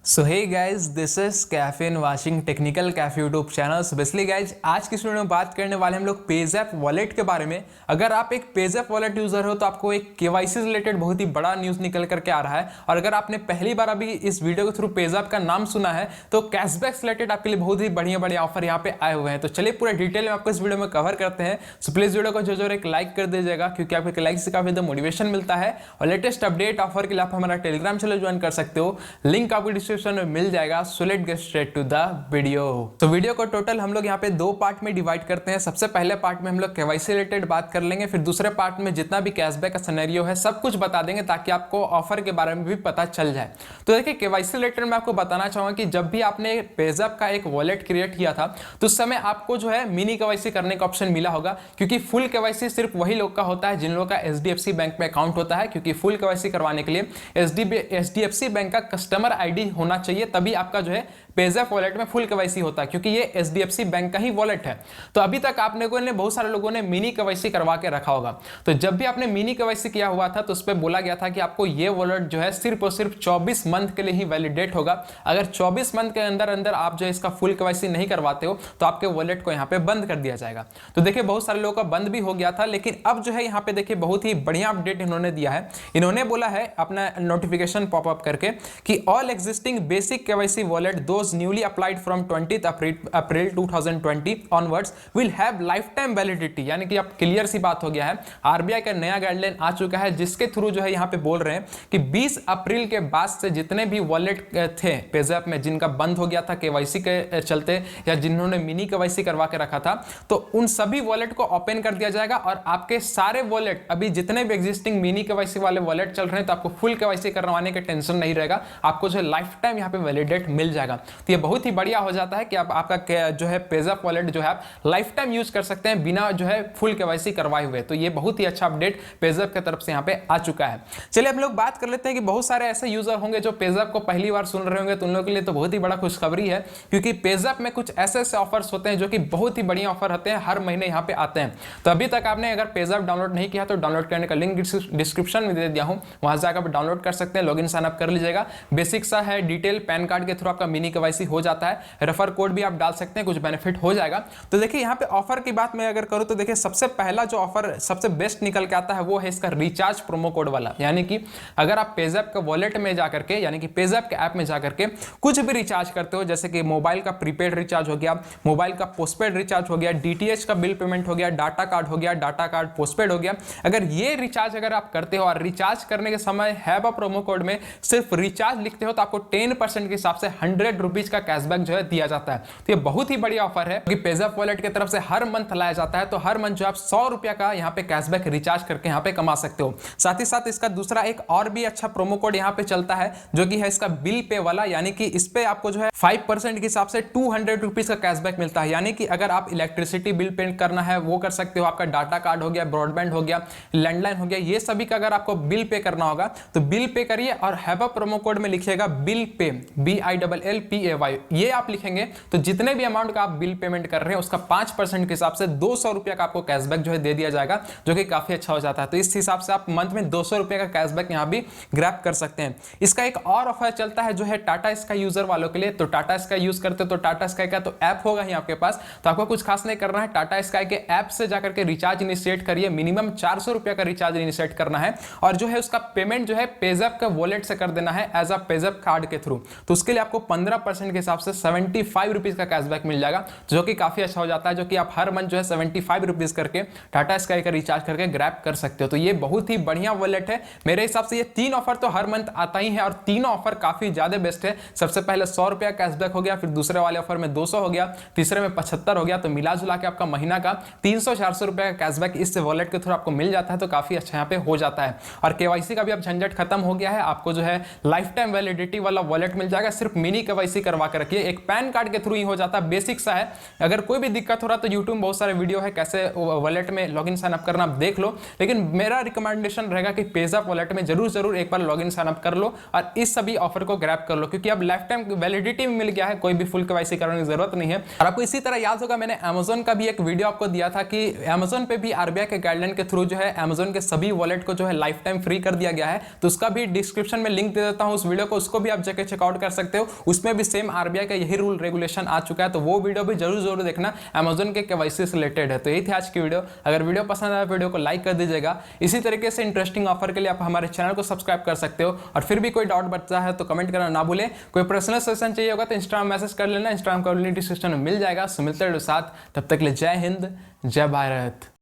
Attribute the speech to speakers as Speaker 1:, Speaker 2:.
Speaker 1: So hey guys, this is cafe washing technical cafe YouTube channel. So basically guys, आज की video में बात करने वाले हम लोग पेजैप वॉलेट के बारे में। अगर आप एक पेजैप वॉलेट यूजर हो तो आपको एक केवाईसी से रिलेटेड बहुत ही बड़ा न्यूज निकल करके आ रहा है। और अगर आपने पहली बार अभी इस वीडियो के थ्रू पेजैप का नाम सुना है तो कैशबैक से रिलेटेड आपके लिए बहुत ही बढ़िया बढ़िया ऑफर यहाँ पे आए हुए हैं। तो चलिए पूरा डिटेल में आपको इस वीडियो में कवर करते हैं। सो प्लीज वीडियो को जो एक लाइक कर दीजिएगा, क्योंकि आपके लाइक से काफी मोटिवेशन मिलता है। और लेटेस्ट अपडेट ऑफर के लिए आप हमारा टेलीग्राम चैनल ज्वाइन कर सकते हो, लिंक आपको डिस्क्रिप्शन में मिल जाएगा। So let's get straight to the video। तो वीडियो को टोटल हम लोग यहाँ पे दो पार्ट में डिवाइड करते हैं। सबसे पहले पार्ट में हम लोग केवाईसी रिलेटेड बात कर लेंगे, फिर दूसरे पार्ट में जितना भी कैशबैक का सिनेरियो है सब कुछ बता देंगे ताकि आपको ऑफर के बारे में भी पता चल जाए। तो देखिए, केवाईसी रिलेटेड मैं आपको बताना चाहूंगा कि जब भी आपने पेजैप का एक वॉलेट क्रिएट किया था तो उस समय आपको जो है मिनी केवाईसी करने का ऑप्शन मिला होगा, क्योंकि फुल केवाईसी सिर्फ वही लोग का होता है जिन लोगों का एचडीएफसी बैंक में अकाउंट होता है। क्योंकि फुल केवाईसी करवाने के लिए एचडीएफसी बैंक का कस्टमर आईडी होना चाहिए, तभी आपका जो है पेजैप वॉलेट में फुल केवाईसी होता है, क्योंकि ये एचडीएफसी बैंक का ही वॉलेट है। तो अभी तक आप लोगों ने, बहुत सारे लोगों ने मिनी केवाईसी करवा के रखा होगा। तो जब भी आपने मिनी केवाईसी किया हुआ था तो उस पर बोला गया था कि आपको ये वॉलेट जो है सिर्फ और सिर्फ 24 मंथ के लिए ही वैलिडेट होगा। अगर 24 मंथ के अंदर अंदर आप जो है इसका फुल केवाईसी नहीं करवाते हो तो आपके वॉलेट को यहाँ पे बंद कर दिया जाएगा। तो देखिए, बहुत सारे लोगों का बंद भी हो गया था, लेकिन अब जो है यहाँ पे देखिए बहुत ही बढ़िया अपडेट इन्होंने दिया है। इन्होंने बोला है अपना नोटिफिकेशन पॉपअप करके कि all existing basic KYC wallet those newly applied from 20 April 2020 onwards will have life time validity. यानी कि अब क्लियर सी बात हो गया है, आरबीआई का नया गाइडलाइन आ चुका है जिसके थ्रू जो है यहाँ पे बोल रहे हैं कि 20 अप्रैल के बाद से जितने भी वॉलेट थे पेजैप में जिनका बंद हो गया था केवाईसी के चलते, या जिन्होंने मिनी केवाईसी करवा के रखा था, तो उन सभी वॉलेट को ओपन कर दिया जाएगा। और आपके सारे वॉलेट, अभी जितने भी एग्जिस्टिंग मिनी केवाईसी वाले वॉलेट चल रहे हैं, तो आपको फुल केवाईसी करवाने का टेंशन नहीं रहेगा, आपको जो है लाइफ टाइम यहाँ पे वैलिडेट मिल जाएगा। तो ये बहुत ही बढ़िया हो जाता है कि आप आपका जो है पेजैप वॉलेट जो है आप लाइफ टाइम यूज कर सकते हैं बिना जो है फुल केवाईसी करवाए हुए। तो ये बहुत ही अच्छा अपडेट पेजैप की तरफ से यहाँ पे आ चुका है। चलिए हम लोग बात कर लेते हैं कि बहुत सारे ऐसे यूजर होंगे जो पेजैप को पहली बार सुन रहे होंगे, तो उन लोगों के लिए तो बहुत ही बड़ा खुशखबरी है, क्योंकि पेजैप में कुछ ऐसे ऐसे ऑफर्स होते हैं जो कि बहुत ही बढ़िया ऑफर होते हैं, हर महीने यहाँ पे आते हैं। तो अभी तक आपने अगर पेजैप डाउनलोड नहीं किया तो डाउनलोड करने का लिंक डिस्क्रिप्शन में दे दिया हूँ, वहां से आकर डाउनलोड कर सकते हैं, लॉगिन साइन अप कर लीजिएगा। बेसिक सा है, डिटेल पैन कार्ड के थ्रू आपका मिनी केवाईसी हो जाता है, रेफर कोड भी आप डाल सकते हैं, कुछ बेनिफिट हो जाएगा। तो देखिए यहाँ पे ऑफर की बात मैं अगर करूँ तो देखिए सबसे पहला जो ऑफर सबसे बेस्ट निकल के आता है वो है इसका रिचार्ज प्रोमो कोड वाला। यानी कि अगर आप पेजैप के वॉलेट में जाकर के, यानी कि पेजैप के ऐप में जाकर के कुछ भी रिचार्ज करते हो, जैसे कि मोबाइल का प्रीपेड रिचार्ज हो गया, मोबाइल का पोस्टपेड रिचार्ज हो गया, डीटीएच का बिल पेमेंट हो गया, डाटा कार्ड हो गया, डाटा कार्ड पोस्टपेड हो गया, अगर ये रिचार्ज अगर आप करते हो और रिचार्ज करने के समय हैव अ प्रोमो कोड में सिर्फ रिचार्ज लिखते हो तो आपको 10% के हिसाब से 100 रुपीज का कैशबैक जो है दिया जाता है। तो ये बहुत ही बढ़िया ऑफर है, क्योंकि पेजैप वॉलेट की तरफ से हर मंथ लाया जाता है। तो हर मंथ जो आप 100 रुपया का यहाँ पे कैशबैक रिचार्ज करके यहाँ पे कमा सकते हो। साथ ही साथ इसका दूसरा एक और भी अच्छा प्रोमो कोड यहाँ पे चलता है, जो कि है इसका बिल पे वाला। यानी कि इस पे आपको जो है 5% के हिसाब से 200 रुपीज का कैशबैक मिलता है। यानी कि अगर आप इलेक्ट्रिसिटी बिल पे करना है वो कर सकते हो, आपका डाटा कार्ड हो गया, ब्रॉडबैंड हो गया, लैंडलाइन हो गया, ये सभी का अगर आपको बिल पे करना होगा तो बिल पे करिए और हैव अ प्रोमो कोड में लिखिएगा बिल पे, BILLPAY, ये आप लिखेंगे तो जितने भी अमाउंट का आप बिल पेमेंट कर रहे हैं उसका 5% के हिसाब से 200 रुपया का आपको कैशबैक जो है दे दिया जाएगा, जो कि काफी अच्छा हो जाता है। तो इस हिसाब से आप मंथ में 200 रुपये का कैशबैक यहाँ भी ग्रैब कर सकते हैं। इसका एक और ऑफर चलता है जो है टाटा स्काई यूजर वालों के लिए। तो टाटा स्काई यूज करते हो तो टाटा स्काई का तो ऐप होगा ही आपके पास, तो आपको कुछ खास नहीं करना है, टाटा स्काई के ऐप से जाकर के रिचार्ज इनिशिएट करिए। मिनिमम 400 रुपया का रिचार्ज इनिशिएट करना है और जो है उसका पेमेंट जो है पेजैप के वॉलेट से कर देना है एज अ पेजैप कार्ड के थ्रू। तो उसके लिए आपको 15% के हिसाब से 75 रुपीज का कैशबैक मिल जाएगा, जो कि काफी अच्छा हो जाता है, जो कि आप हर मंथ जो है 75 रुपीज करके टाटा स्काई का रिचार्ज करके ग्रैब कर सकते हो। तो ये बहुत ही बढ़िया वॉलेट है मेरे हिसाब से। ये 3 ऑफर तो हर मंथ आता ही है और तीनों ऑफर काफी ज्यादा बेस्ट है। सबसे पहले 100 रुपया कैशबैक हो गया, फिर दूसरे वाले ऑफर में 200 हो गया, तीसरे में 75 हो गया। तो मिला जुला के आपका महीना का 300-400 रुपया का कैशबैक इस वॉलेट के थ्रू आपको मिल जाता है, तो काफी अच्छा यहाँ पे हो जाता है। और केवाईसी का भी अब झंझट खत्म हो गया है, आपको जो है लाइफ टाइम वैलिडिटी वाला वॉलेट मिल जाएगा। सिर्फ मिनी केवाईसी करवा के रखिए। एक पैन कार्ड के थ्रू ही हो जाता है, बेसिक सा है। अगर कोई भी दिक्कत हो रहा तो यूट्यूब में बहुत सारे वीडियो है कैसे वॉलेट में लॉगिन साइन अप करना, आप देख लो। लेकिन मेरा रिकमेंडेशन रहेगा कि पेज़ैप वॉलेट में जरूर एक बार लॉगिन साइन अप कर लो और इस सभी ऑफर को ग्रैब कर लो, क्योंकि अब लाइफ टाइम वैलिडिटी मिल गया है, कोई भी फुल केवाईसी करने की जरूरत नहीं है। और आपको इसी तरह याद होगा मैंने अमेजोन का भी एक वीडियो आपको दिया था कि अमेजोन पे भी आरबीआई के गाइडलाइन के थ्रू जो है अमेजोन के सभी वॉलेट को जो है लाइफ टाइम फ्री कर दिया गया है। तो उसका भी डिस्क्रिप्शन में लिंक दे देता हूं उस वीडियो को, उसको भी आप जाके चेकआउट कर सकते हो। उसमें भी सेम आरबीआई का यही रूल रेगुलेशन आ चुका है, तो वो वीडियो भी जरूर देखना, अमेजोन के केवाईसी से रिलेटेड है। तो यही थी आज की वीडियो। अगर वीडियो पसंद आया वीडियो को लाइक कर दीजिएगा। इसी तरीके से इंटरेस्टिंग ऑफर के लिए आप हमारे चैनल को सब्सक्राइब कर सकते हो। और फिर भी कोई डाउट बचता है तो कमेंट करना ना भूलें। कोई पर्सनल सेशन चाहिए होगा तो इंस्टाग्राम मैसेज कर लेना, इंस्टाग्राम कम्युनिटी सेक्शन में मिल जाएगा। सो मिलते हैं साथ, तब तक के लिए जय हिंद, जय भारत।